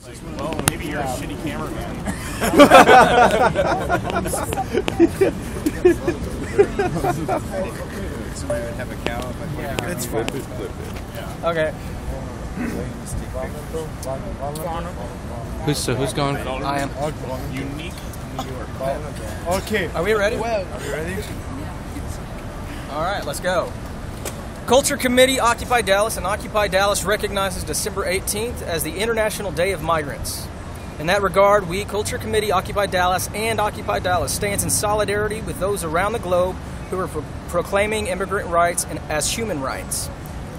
Well, maybe you're a shitty cameraman. Somebody would have a cow if I It's fine. Yeah. Okay. Who's going? I am. Unique New York. Okay. Are we ready? Are you ready? All right, let's go. Culture Committee Occupy Dallas and Occupy Dallas recognizes December 18th as the International Day of Migrants. In that regard, we, Culture Committee Occupy Dallas and Occupy Dallas, stands in solidarity with those around the globe who are proclaiming immigrant rights and as human rights.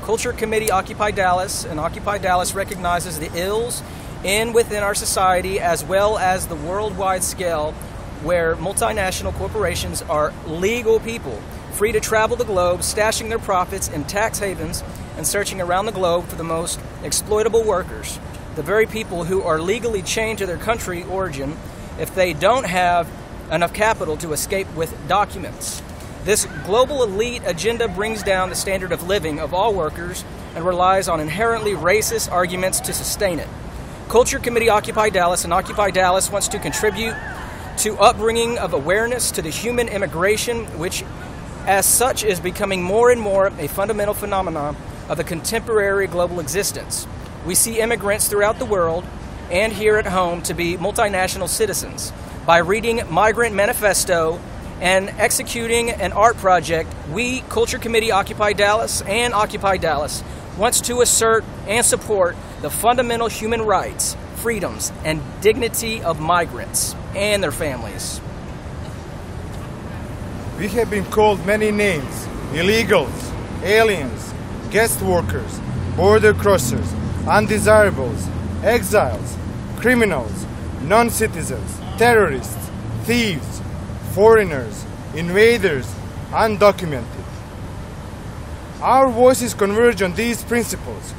Culture Committee Occupy Dallas and Occupy Dallas recognizes the ills in within our society as well as the worldwide scale where multinational corporations are legal people, free to travel the globe, stashing their profits in tax havens and searching around the globe for the most exploitable workers, the very people who are legally chained to their country origin if they don't have enough capital to escape with documents. This global elite agenda brings down the standard of living of all workers and relies on inherently racist arguments to sustain it. Culture Committee Occupy Dallas and Occupy Dallas wants to contribute to upbringing of awareness to the human immigration, which as such is becoming more and more a fundamental phenomenon of the contemporary global existence. We see immigrants throughout the world and here at home to be multinational citizens. By reading Migrant Manifesto and executing an art project, we, Culture Committee Occupy Dallas and Occupy Dallas, wants to assert and support the fundamental human rights, freedoms, and dignity of migrants and their families. We have been called many names: illegals, aliens, guest workers, border crossers, undesirables, exiles, criminals, non-citizens, terrorists, thieves, foreigners, invaders, undocumented. Our voices converge on these principles.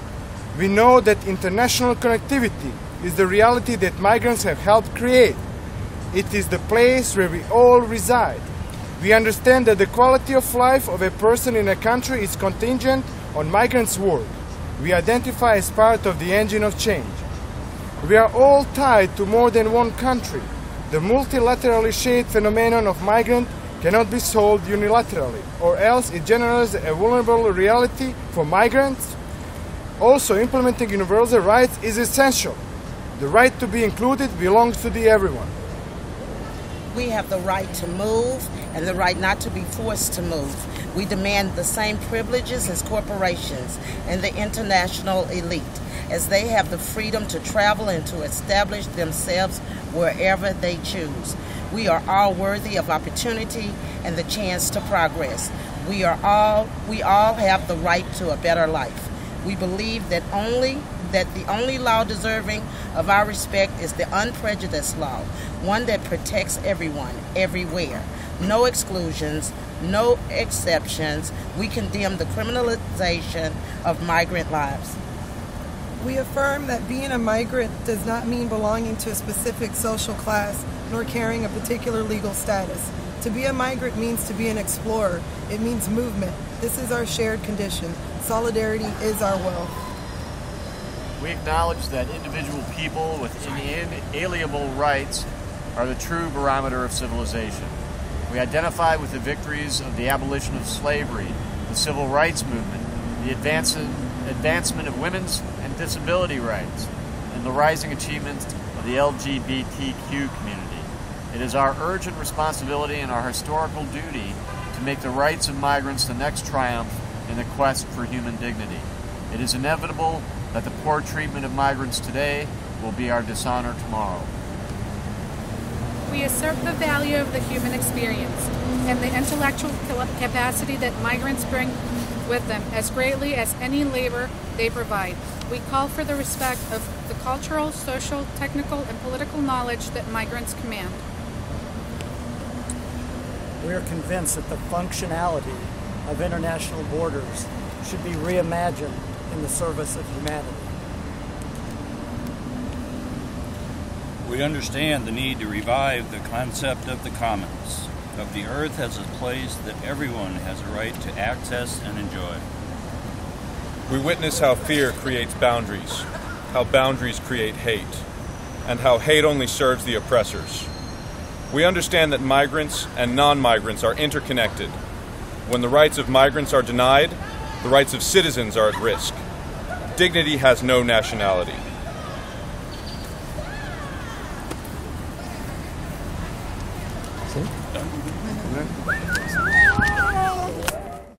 We know that international connectivity is the reality that migrants have helped create. It is the place where we all reside. We understand that the quality of life of a person in a country is contingent on migrants' work. We identify as part of the engine of change. We are all tied to more than one country. The multilaterally shaped phenomenon of migrant cannot be solved unilaterally, or else it generates a vulnerable reality for migrants. Also, implementing universal rights is essential. The right to be included belongs to everyone. We have the right to move and the right not to be forced to move. We demand the same privileges as corporations and the international elite, as they have the freedom to travel and to establish themselves wherever they choose. We are all worthy of opportunity and the chance to progress. We all have the right to a better life. We believe that the only law deserving of our respect is the unprejudiced law, one that protects everyone, everywhere. No exclusions, no exceptions. We condemn the criminalization of migrant lives. We affirm that being a migrant does not mean belonging to a specific social class nor carrying a particular legal status. To be a migrant means to be an explorer. It means movement. This is our shared condition. Solidarity is our wealth. We acknowledge that individual people with inalienable rights are the true barometer of civilization. We identify with the victories of the abolition of slavery, the civil rights movement, the advancement of women's and disability rights, and the rising achievements of the LGBTQ community. It is our urgent responsibility and our historical duty to make the rights of migrants the next triumph in the quest for human dignity. It is inevitable that the poor treatment of migrants today will be our dishonor tomorrow. We assert the value of the human experience and the intellectual capacity that migrants bring with them as greatly as any labor they provide. We call for the respect of the cultural, social, technical, and political knowledge that migrants command. We are convinced that the functionality of international borders should be reimagined in the service of humanity. We understand the need to revive the concept of the commons, of the earth as a place that everyone has a right to access and enjoy. We witness how fear creates boundaries, how boundaries create hate, and how hate only serves the oppressors. We understand that migrants and non-migrants are interconnected. When the rights of migrants are denied, the rights of citizens are at risk. Dignity has no nationality.